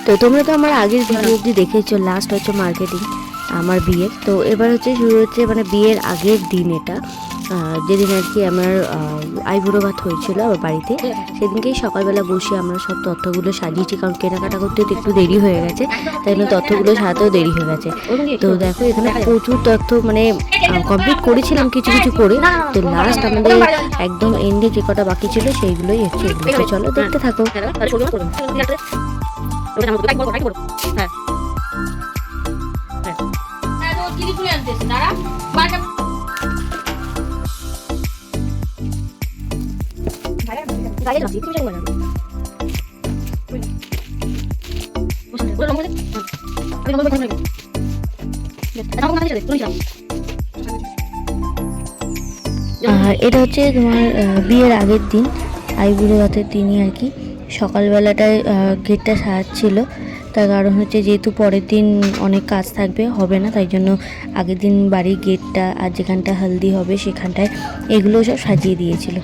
তো তোমরা তো আমার আগের ভিডিও অবধি দেখেছো, লাস্ট হচ্ছে মার্কেটিং আমার বিয়ের। তো এবার হচ্ছে শুরু হচ্ছে মানে বিয়ের আগের দিন, এটা যেদিন আর কি আমার আইবুড়ো ভাত হয়েছিল আমার বাড়িতে, সেদিনকেই সকালবেলা বসে আমরা সব তথ্যগুলো সাজিয়েছি, কারণ কেনাকাটা করতে তো একটু দেরি হয়ে গেছে, তাই জন্য তথ্যগুলো সাজাতেও দেরি হয়ে গেছে। তো দেখো এখানে প্রচুর তথ্য মানে কমপ্লিট করেছিলাম কিছু কিছু করে, তো লাস্ট আমাদের একদম এন্ডে যে কটা বাকি ছিল সেইগুলোই হচ্ছে এগুলো। তো চলো দেখতে থাকো। এটা হচ্ছে তোমার বিয়ের আগের দিন, আইবুড়ো ভাতের দিনই আর কি। সকালবেলাটায় গেটটা সাজাচ্ছিল, তার কারণ হচ্ছে যেহেতু পরের দিন অনেক কাজ থাকবে, হবে না, তাই জন্য আগের দিন বাড়ির গেটটা আর যেখানটা হলদি হবে সেখানটায় এগুলো সব সাজিয়ে দিয়েছিল।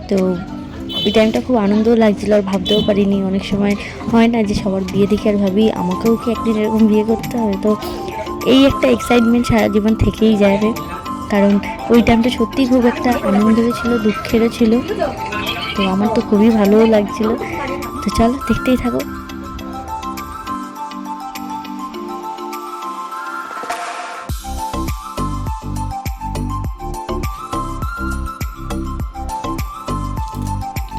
তো ওই টাইমটা খুব আনন্দও লাগছিলো, আর ভাবতেও পারিনি। অনেক সময় হয় না যে সবার বিয়ে দেখে আর ভাবি আমাকেও কি একদিন এরকম বিয়ে করতে হবে। তো এই একটা এক্সাইটমেন্ট সারা জীবন থেকেই যাবে, কারণ ওই টাইমটা সত্যিই খুব একটা আনন্দেরও ছিল, দুঃখেরও ছিল। তো আমার তো খুবই ভালোও লাগছিল। তো চলো দেখতেই থাকো।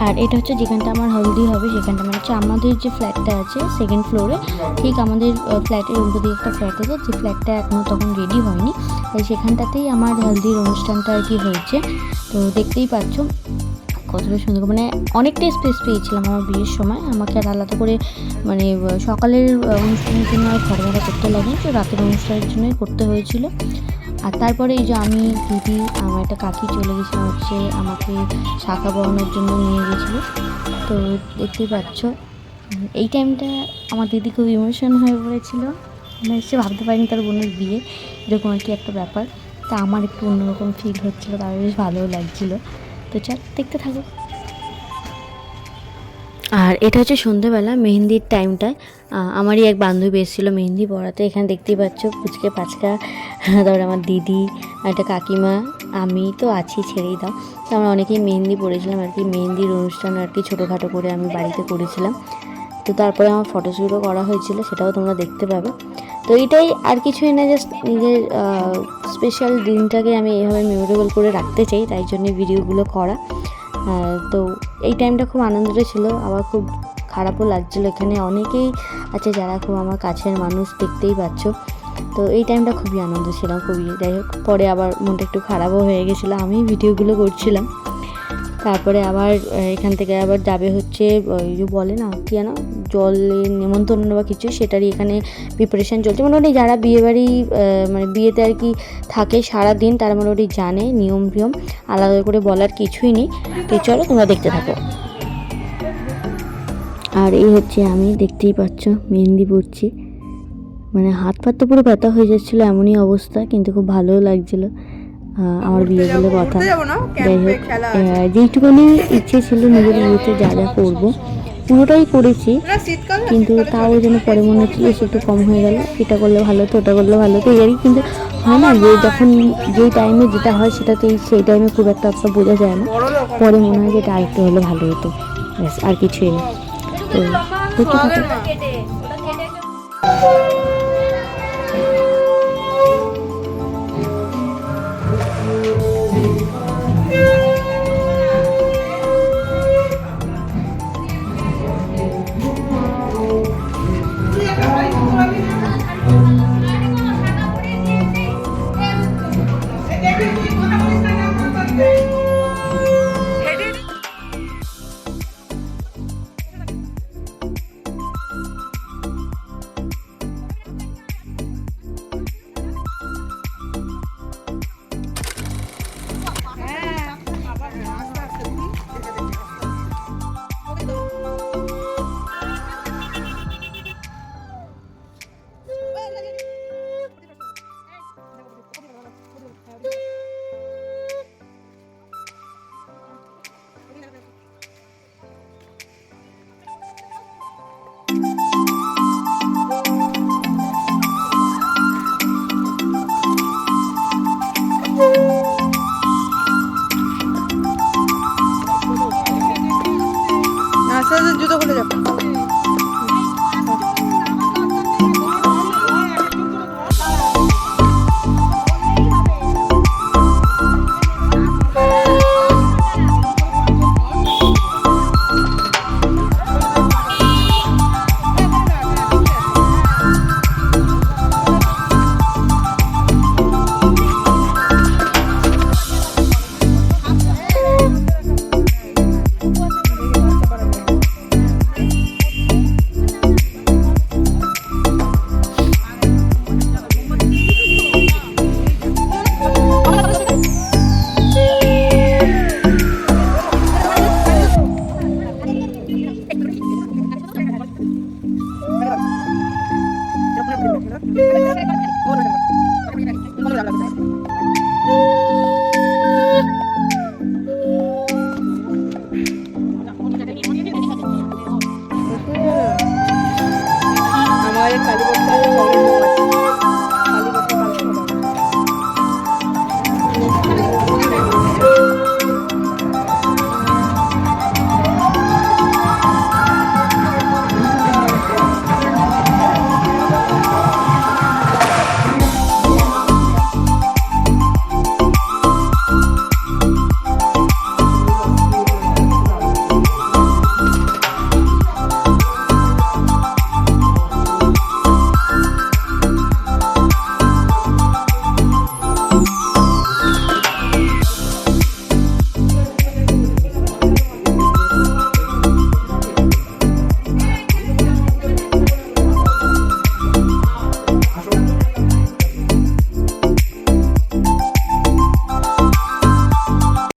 আর এটা হচ্ছে যেখানটা আমার হলদি হবে সেখানটা, মানে হচ্ছে আমাদের যে ফ্ল্যাটটা আছে সেকেন্ড ফ্লোরে, ঠিক আমাদের ফ্ল্যাটের উল্টো দিকে একটা ফ্ল্যাট আছে, যে ফ্ল্যাটটা এখনও তখন রেডি হয়নি, তাই সেখানটাতেই আমার হলদির অনুষ্ঠানটা আর কি হয়েছে। তো দেখতেই পাচ্ছ কতটা সুন্দর, মানে অনেকটাই স্পেস পেয়েছিলাম আমার বিয়ের সময়। আমাকে আর আলাদা করে মানে সকালের অনুষ্ঠানের জন্য আর ঘর ভাড়া করতে লাগেনি, তো রাতের অনুষ্ঠানের জন্যই করতে হয়েছিল। আর তারপরে এই যে আমি, দিদি, আমার একটা কাকি চলে গেছিলাম হচ্ছে আমাকে শাখা বরণের জন্য নিয়ে গেছিলো। তো দেখতেই পাচ্ছ এই টাইমটা আমার দিদি খুব ইমোশন হয়ে পড়েছিল, মানে সে ভাবতে পারিনি তার বোনের বিয়ে, এরকম আর কি একটা ব্যাপার। তা আমার একটু অন্যরকম ফিল হচ্ছিলো, তার বেশ ভালোও লাগছিলো। তো চল দেখতে থাকো। আর এটা হচ্ছে সন্ধ্যেবেলা মেহেন্দির টাইমটায় আমারই এক বান্ধবী এসেছিলো মেহেন্দি পড়াতে। এখানে দেখতেই পাচ্ছ পুচকে পাচকা, তারপরে আমার দিদি, একটা কাকিমা, আমি তো আছি, ছেড়েই দাও। তো আমরা অনেকেই মেহেন্দি পড়েছিলাম আর কি। মেহেন্দির অনুষ্ঠান আর কি ছোটোখাটো করে আমি বাড়িতে করেছিলাম। তো তারপরে আমার ফটোশ্যুটও করা হয়েছিল, সেটাও তোমরা দেখতে পাবে। তো এটাই, আর কিছুই না, জাস্ট নিজের স্পেশাল দিনটাকে আমি এইভাবে মেমোরেবল করে রাখতে চাই, তাই জন্য ভিডিওগুলো করা। তো এই টাইমটা খুব আনন্দের ছিল, আবার খুব খারাপও লাগছিলো। এখানে অনেকেই আছে যারা খুব আমার কাছের মানুষ, দেখতেই পাচ্ছ। তো এই টাইমটা খুবই আনন্দ ছিলাম, খুবই। যাই হোক, পরে আবার মনটা একটু খারাপও হয়ে গেছিলো, আমি ভিডিওগুলো করছিলাম। তারপরে আবার এখান থেকে আবার যাবে হচ্ছে ওই যে বলে না কি না, জলের নেমন্তন্ন বা কিছু, সেটারই এখানে প্রিপারেশান চলছে। মোটামুটি যারা বিয়েবাড়ি মানে বিয়েতে আর কি থাকে সারাদিন, তারা মোটামুটি জানে নিয়ম ফিয়ম, আলাদা করে বলার কিছুই নেই। তো চলো তোমরা দেখতে থাকো। আর এই হচ্ছে আমি, দেখতেই পাচ্ছ মেহেন্দি পড়ছি, মানে হাত পাত তো পুরো ব্যথা হয়ে যাচ্ছিলো, এমনই অবস্থা, কিন্তু খুব ভালোও লাগছিলো। আমার বিয়ে বলে কথা। যাই হোক, যেইটুকুনি ইচ্ছে ছিল নিজের বিয়েতে যা যা করবো পুরোটাই করেছি, কিন্তু তাও যেন পরে মনে হচ্ছে একটু কম হয়ে গেল, এটা করলে ভালো হতো, ওটা করলে ভালো হতো, এই কিন্তু হয় না যে যখন যেই টাইমে যেটা হয় সেটাতেই সেই টাইমে খুব একটা বোঝা যায় না, পরে মনে হয় যে এটা আরেকটু হলে ভালো হতো, ব্যাস আর কিছুই না। তো